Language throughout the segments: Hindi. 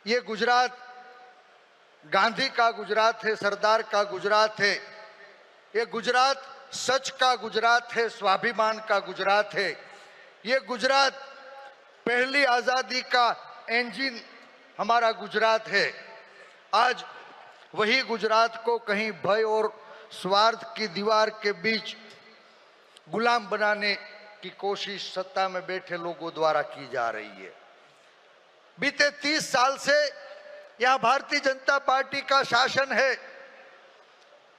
ये गुजरात गांधी का गुजरात है, सरदार का गुजरात है। ये गुजरात सच का गुजरात है, स्वाभिमान का गुजरात है। ये गुजरात पहली आजादी का इंजन हमारा गुजरात है। आज वही गुजरात को कहीं भय और स्वार्थ की दीवार के बीच गुलाम बनाने की कोशिश सत्ता में बैठे लोगों द्वारा की जा रही है। बीते 30 साल से यहां भारतीय जनता पार्टी का शासन है।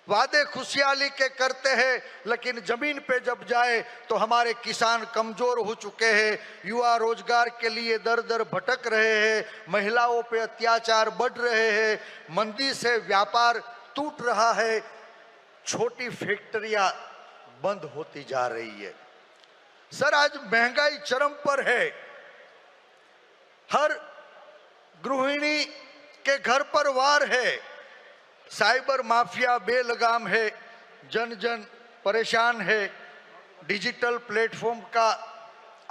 वादे खुशहाली के करते हैं, लेकिन जमीन पे जब जाए तो हमारे किसान कमजोर हो चुके हैं, युवा रोजगार के लिए दर दर भटक रहे हैं, महिलाओं पे अत्याचार बढ़ रहे हैं, मंदी से व्यापार टूट रहा है, छोटी फैक्ट्रियां बंद होती जा रही है। सर, आज महंगाई चरम पर है। हर गृहिणी के घर पर वार है। साइबर माफिया बेलगाम है, जन जन परेशान है। डिजिटल प्लेटफॉर्म का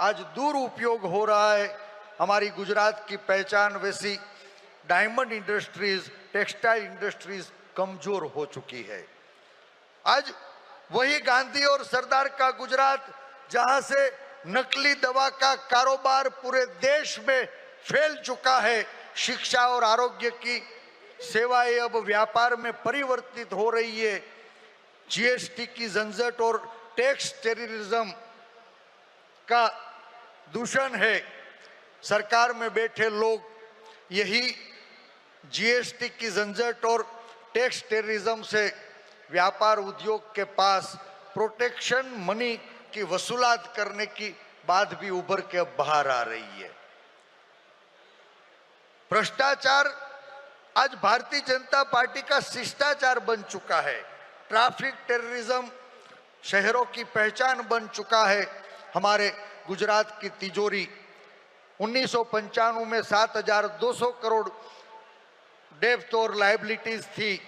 आज दुरुपयोग हो रहा है। हमारी गुजरात की पहचान वैसी डायमंड इंडस्ट्रीज, टेक्सटाइल इंडस्ट्रीज कमजोर हो चुकी है। आज वही गांधी और सरदार का गुजरात जहां से नकली दवा का कारोबार पूरे देश में फैल चुका है, शिक्षा और आरोग्य की सेवाएं अब व्यापार में परिवर्तित हो रही है, जीएसटी की झंझट और टैक्स टेररिज्म का दूषण है। सरकार में बैठे लोग यही जीएसटी की झंझट और टैक्स टेररिज्म से व्यापार उद्योग के पास प्रोटेक्शन मनी की वसूलात करने की बात भी उभर के अब बाहर आ रही है। भ्रष्टाचार आज भारतीय जनता पार्टी का शिष्टाचार बन चुका है। ट्रैफिक टेररिज्म शहरों की पहचान बन चुका है। हमारे गुजरात की तिजोरी 1995 में 7,200 करोड़ डेब्ट और लायबिलिटीज थी।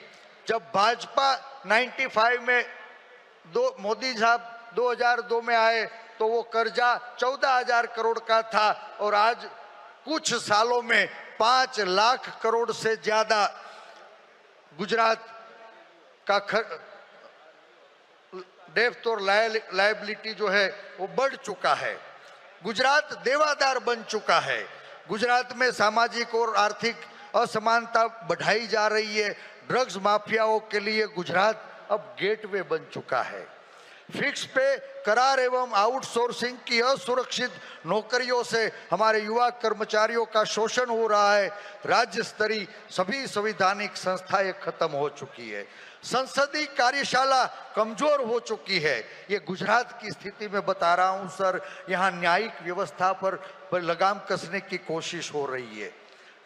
जब भाजपा 95 में मोदी साहब 2002 में आए तो वो कर्जा 14,000 करोड़ का था और आज कुछ सालों में 5 लाख करोड़ से ज्यादा गुजरात का डेब्ट और लायबिलिटी जो है वो बढ़ चुका है। गुजरात देवादार बन चुका है। गुजरात में सामाजिक और आर्थिक असमानता बढ़ाई जा रही है। ड्रग्स माफियाओं के लिए गुजरात अब गेटवे बन चुका है। फिक्स पे करार एवं आउटसोर्सिंग की असुरक्षित नौकरियों से हमारे युवा कर्मचारियों का शोषण हो रहा है। राज्य स्तरीय सभी संवैधानिक संस्थाएं खत्म हो चुकी है। संसदीय कार्यशाला कमजोर हो चुकी है। ये गुजरात की स्थिति में बता रहा हूं सर। यहाँ न्यायिक व्यवस्था पर लगाम कसने की कोशिश हो रही है।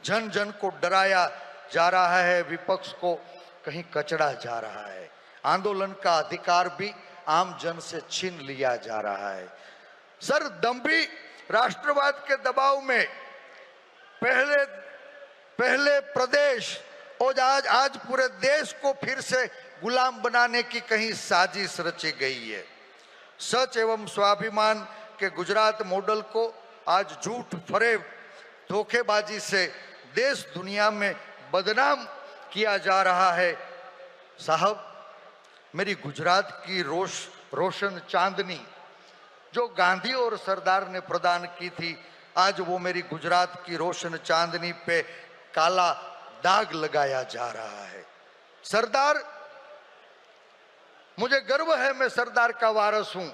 जन जन को डराया जा रहा है, विपक्ष को कहीं कचड़ा जा रहा है। आंदोलन का अधिकार भी आम जन से छीन लिया जा रहा है। सर, दंभी राष्ट्रवाद के दबाव में पहले प्रदेश और आज पूरे देश को फिर से गुलाम बनाने की कहीं साजिश रची गई है। सच एवं स्वाभिमान के गुजरात मॉडल को आज झूठ फरेब धोखेबाजी से देश दुनिया में बदनाम किया जा रहा है। साहब, मेरी गुजरात की रोशन चांदनी जो गांधी और सरदार ने प्रदान की थी, आज वो मेरी गुजरात की रोशन चांदनी पे काला दाग लगाया जा रहा है। सरदार, मुझे गर्व है मैं सरदार का वारस हूं।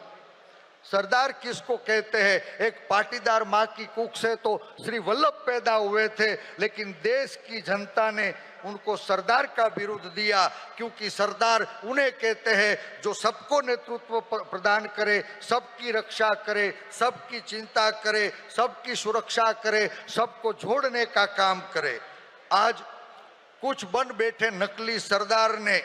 सरदार किसको कहते हैं? एक पाटीदार मां की कुख से तो श्री वल्लभ पैदा हुए थे, लेकिन देश की जनता ने उनको सरदार का बिरुद दिया, क्योंकि सरदार उन्हें कहते हैं जो सबको नेतृत्व प्रदान करे, सबकी रक्षा करे, सबकी चिंता करे, सबकी सुरक्षा करे, सबको जोड़ने का काम करे। आज कुछ बन बैठे नकली सरदार ने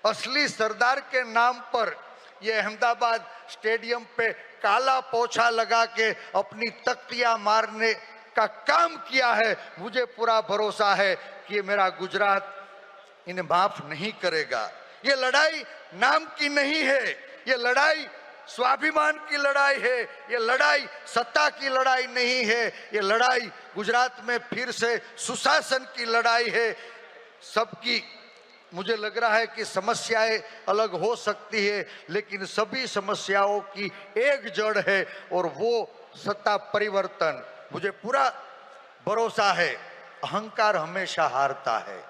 असली सरदार के नाम पर ये अहमदाबाद स्टेडियम पे काला पोछा लगा के अपनी तख्तियां मारने का काम किया है। मुझे पूरा भरोसा है कि ये मेरा गुजरात इन्हें माफ नहीं करेगा। ये लड़ाई नाम की नहीं है, ये लड़ाई स्वाभिमान की लड़ाई है, ये लड़ाई सत्ता की लड़ाई नहीं है, ये लड़ाई गुजरात में फिर से सुशासन की लड़ाई है। सबकी मुझे लग रहा है कि समस्याएं अलग हो सकती है, लेकिन सभी समस्याओं की एक जड़ है और वो सत्ता परिवर्तन। मुझे पूरा भरोसा है अहंकार हमेशा हारता है,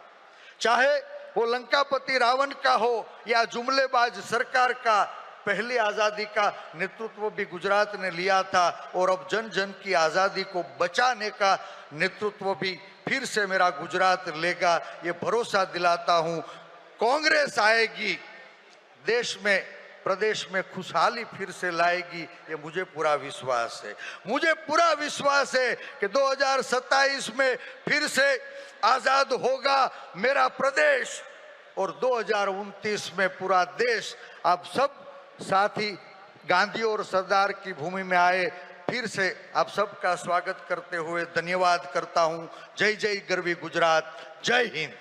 चाहे वो लंकापति रावण का हो या जुमलेबाज सरकार का। पहली आजादी का नेतृत्व भी गुजरात ने लिया था और अब जन जन की आजादी को बचाने का नेतृत्व भी फिर से मेरा गुजरात लेगा। ये भरोसा दिलाता हूं कांग्रेस आएगी, देश में प्रदेश में खुशहाली फिर से लाएगी, ये मुझे पूरा विश्वास है। मुझे पूरा विश्वास है कि 2027 में फिर से आजाद होगा मेरा प्रदेश और 2029 में पूरा देश। आप सब साथी गांधी और सरदार की भूमि में आए, फिर से आप सबका स्वागत करते हुए धन्यवाद करता हूं। जय जय गरवी गुजरात, जय हिंद।